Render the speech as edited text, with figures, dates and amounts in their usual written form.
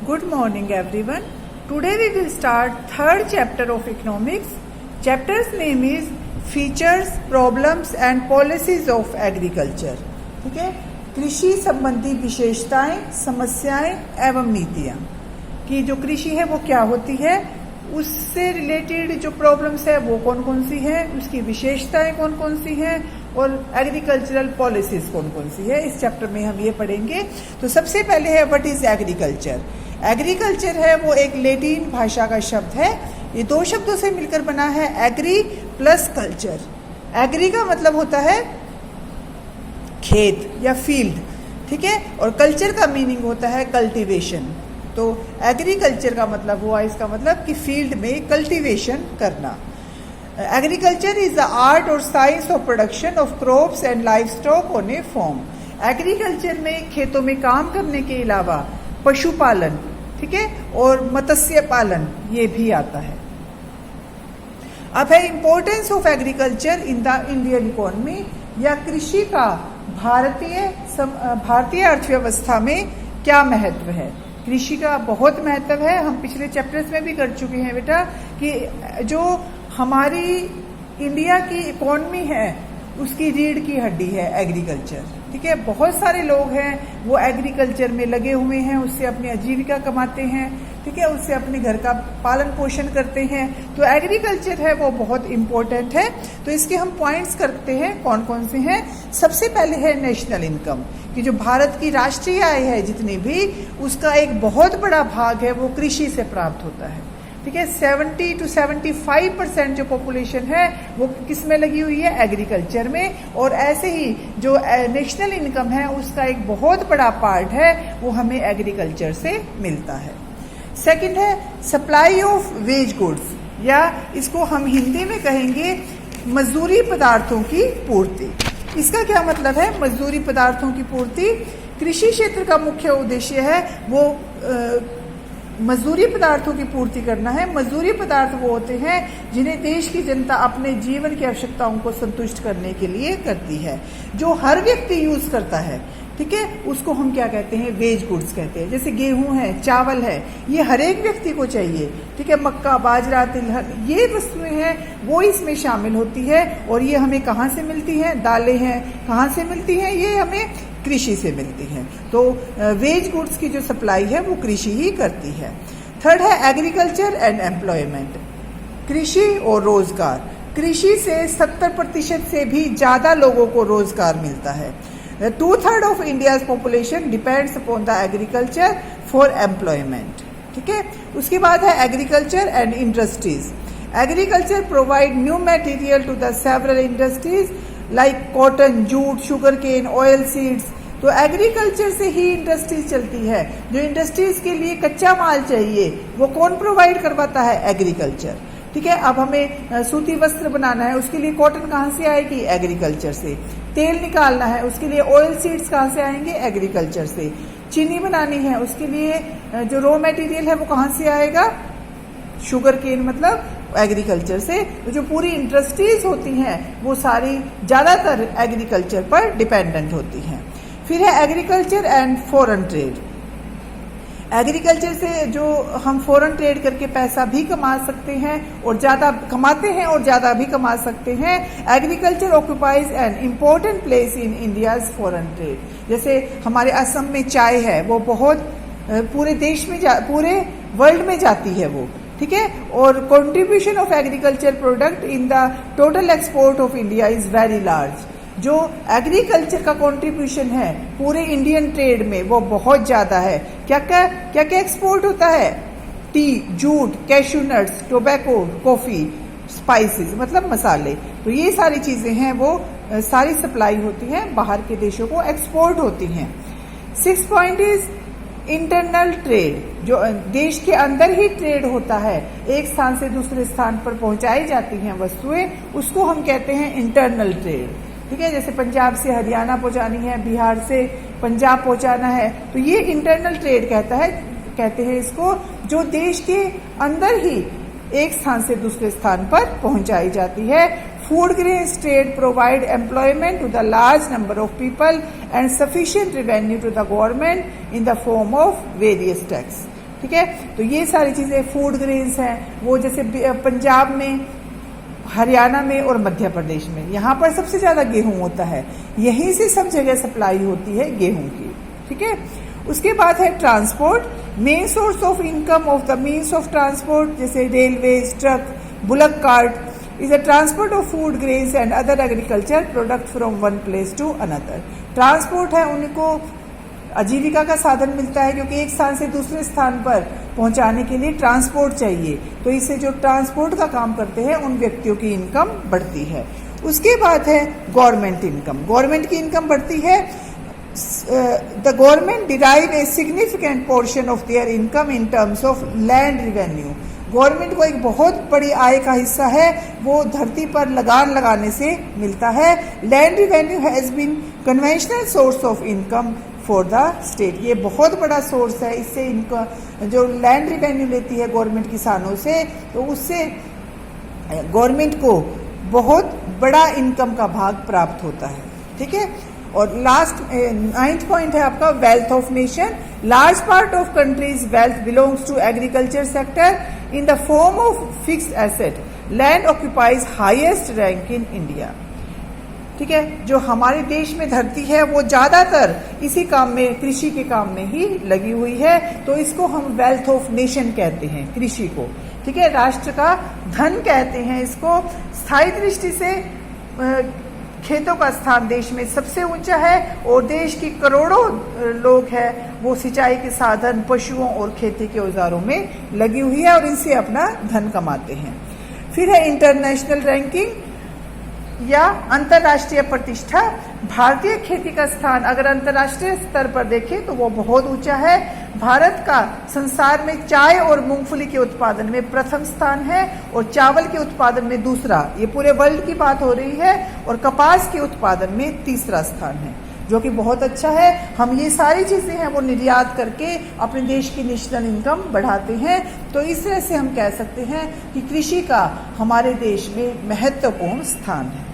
Good morning everyone. Today we will start third chapter of economics. Chapter's name is Features, Problems and Policies of Agriculture. ठीक है, कृषि संबंधी विशेषताएं, समस्याएं एवं नीतियां कि जो कृषि है वो क्या होती है, उससे रिलेटेड जो प्रॉब्लम्स है वो कौन कौन सी है, उसकी विशेषताएं कौन कौन सी हैं और एग्रीकल्चरल पॉलिसीज कौन कौन सी है। इस चैप्टर में हम ये पढ़ेंगे। तो सबसे पहले है व्हाट इज एग्रीकल्चर। एग्रीकल्चर है वो एक लैटिन भाषा का शब्द है। ये दो शब्दों से मिलकर बना है, एग्री प्लस कल्चर। एग्री का मतलब होता है खेत या फील्ड, ठीक है, और कल्चर का मीनिंग होता है कल्टीवेशन। तो एग्रीकल्चर का मतलब हुआ, इसका मतलब कि फील्ड में कल्टीवेशन करना। एग्रीकल्चर इज द आर्ट और science of production of crops and livestock on a farm. Agriculture में खेतों में काम करने के अलावा पशुपालन, ठीक है, और मत्स्य पालन ये भी आता है। अब है importance of agriculture in the Indian economy, या कृषि का भारतीय अर्थव्यवस्था में क्या महत्व है। कृषि का बहुत महत्व है। हम पिछले चैप्टर्स में भी कर चुके हैं बेटा कि जो हमारी इंडिया की इकोनॉमी है उसकी रीढ़ की हड्डी है एग्रीकल्चर, ठीक है। बहुत सारे लोग हैं वो एग्रीकल्चर में लगे हुए हैं, उससे अपनी आजीविका कमाते हैं, ठीक है, उससे अपने घर का पालन पोषण करते हैं। तो एग्रीकल्चर है वो बहुत इम्पोर्टेंट है। तो इसके हम पॉइंट्स करते हैं, कौन कौन से हैं। सबसे पहले है नेशनल इनकम, कि जो भारत की राष्ट्रीय आय है जितनी भी, उसका एक बहुत बड़ा भाग है वो कृषि से प्राप्त होता है, ठीक है। 70 to 75% जो पॉपुलेशन है वो किस में लगी हुई है, एग्रीकल्चर में। और ऐसे ही जो नेशनल इनकम है उसका एक बहुत बड़ा पार्ट है वो हमें एग्रीकल्चर से मिलता है। सेकंड है सप्लाई ऑफ वेज गुड्स, या इसको हम हिंदी में कहेंगे मजदूरी पदार्थों की पूर्ति। इसका क्या मतलब है, मजदूरी पदार्थों की पूर्ति। कृषि क्षेत्र का मुख्य उद्देश्य है वो मजदूरी पदार्थों की पूर्ति करना है। मजदूरी पदार्थ वो होते हैं जिन्हें देश की जनता अपने जीवन की आवश्यकताओं को संतुष्ट करने के लिए करती है, जो हर व्यक्ति यूज करता है, ठीक है, उसको हम क्या कहते हैं, वेज गुड्स कहते हैं। जैसे गेहूं है, चावल है, ये हर एक व्यक्ति को चाहिए, ठीक है। मक्का, बाजरा, तिलहन, ये वस्तुएं हैं वो इसमें शामिल होती है। और ये हमें कहाँ से मिलती हैं, दालें हैं कहाँ से मिलती हैं, ये हमें कृषि से मिलती हैं। तो वेज गुड्स की जो सप्लाई है वो कृषि ही करती है। थर्ड है एग्रीकल्चर एंड एम्प्लॉयमेंट, कृषि और रोजगार। कृषि से 70% से भी ज्यादा लोगों को रोजगार मिलता है। 2/3 of India's population depends upon the agriculture for employment, ठीक है। उसके बाद है agriculture and industries. Agriculture provide new material to the several industries like cotton, jute, sugar cane, oil seeds. तो एग्रीकल्चर से ही इंडस्ट्रीज चलती है। जो इंडस्ट्रीज के लिए कच्चा माल चाहिए वो कौन प्रोवाइड करवाता है, एग्रीकल्चर, ठीक है। अब हमें सूती वस्त्र बनाना है, उसके लिए कॉटन कहाँ से आएगी, एग्रीकल्चर से। तेल निकालना है, उसके लिए ऑयल सीड्स कहाँ से आएंगे, एग्रीकल्चर से। चीनी बनानी है, उसके लिए जो रॉ मटेरियल है वो कहाँ से आएगा, शुगर केन, मतलब एग्रीकल्चर से। तो जो पूरी इंडस्ट्रीज होती हैं वो सारी ज्यादातर एग्रीकल्चर पर डिपेंडेंट होती हैं। फिर है agriculture and foreign trade. Agriculture से जो हम फॉरेन ट्रेड करके पैसा भी कमा सकते हैं और ज्यादा कमाते हैं और ज्यादा भी कमा सकते हैं। Agriculture occupies an important place in India's foreign trade. जैसे हमारे असम में चाय है वो बहुत पूरे देश में पूरे वर्ल्ड में जाती है वो, ठीक है। और contribution of agriculture product in the total export of India is very large. जो एग्रीकल्चर का कंट्रीब्यूशन है पूरे इंडियन ट्रेड में वो बहुत ज्यादा है। क्या क्या एक्सपोर्ट होता है, T, jute, cashew nuts, tobacco, coffee, spices मतलब मसाले। तो ये सारी चीजें हैं वो सारी सप्लाई होती हैं बाहर के देशों को, एक्सपोर्ट होती हैं। 6 पॉइंट इज इंटरनल ट्रेड। जो देश के अंदर ही ट्रेड होता है, एक स्थान से दूसरे स्थान पर पहुंचाई जाती हैं वस्तुएं, उसको हम कहते हैं इंटरनल ट्रेड, ठीक है। जैसे पंजाब से हरियाणा पहुंचानी है, बिहार से पंजाब पहुंचाना है, तो ये इंटरनल ट्रेड कहते हैं इसको, जो देश के अंदर ही एक स्थान से दूसरे स्थान पर पहुंचाई जाती है। Food grains trade provide employment to the large number of people and sufficient revenue to the government in the form of various tax. ठीक है। तो ये सारी चीजें फूड ग्रेन्स हैं, वो जैसे पंजाब में, हरियाणा में और मध्य प्रदेश में, यहाँ पर सबसे ज्यादा गेहूं होता है, यहीं से सब जगह सप्लाई होती है गेहूं की, ठीक है। उसके बाद है transport, main source of income of the means of transport, जैसे railways, truck, bullock cart is a transport of food grains and other agriculture product from one place to another. Transport है, उनको आजीविका का साधन मिलता है, क्योंकि एक स्थान से दूसरे स्थान पर पहुंचाने के लिए ट्रांसपोर्ट चाहिए, तो इससे जो ट्रांसपोर्ट का काम करते हैं उन व्यक्तियों की इनकम बढ़ती है। उसके बाद है गवर्नमेंट इनकम, गवर्नमेंट की इनकम बढ़ती है। The government derive a significant portion of their income in terms of land revenue. Government को एक बहुत बड़ी आय का हिस्सा है, वो धरती पर लगान लगाने से मिलता है। Land revenue has been conventional source of income for the state, ये बहुत बड़ा सोर्स है, इससे इनका जो लैंड रिवेन्यू लेती है गवर्नमेंट किसानों से, तो उससे गवर्नमेंट को बहुत बड़ा इनकम का भाग प्राप्त होता है, ठीक है। और लास्ट 9th पॉइंट है आपका wealth of nation. Large part of country's wealth belongs to agriculture sector in the form of fixed asset. Land occupies highest rank in India, ठीक है। जो हमारे देश में धरती है वो ज्यादातर इसी काम में, कृषि के काम में ही लगी हुई है, तो इसको हम वेल्थ ऑफ नेशन कहते हैं, कृषि को, ठीक है। राष्ट्र का धन कहते हैं इसको। स्थायी दृष्टि से खेतों का स्थान देश में सबसे ऊंचा है, और देश की करोड़ों लोग हैं वो सिंचाई के साधन, पशुओं और खेती के औजारों में लगी हुई है और इनसे अपना धन कमाते हैं। फिर है इंटरनेशनल रैंकिंग या अंतर्राष्ट्रीय प्रतिष्ठा। भारतीय खेती का स्थान अगर अंतर्राष्ट्रीय स्तर पर देखें तो वो बहुत ऊंचा है। भारत का संसार में चाय और मूंगफली के उत्पादन में प्रथम स्थान है, और चावल के उत्पादन में दूसरा, ये पूरे वर्ल्ड की बात हो रही है, और कपास के उत्पादन में तीसरा स्थान है, जो कि बहुत अच्छा है। हम ये सारी चीजें हैं वो निर्यात करके अपने देश की नेशनल इनकम बढ़ाते हैं। तो इस तरह से हम कह सकते हैं कि कृषि का हमारे देश में महत्वपूर्ण स्थान है।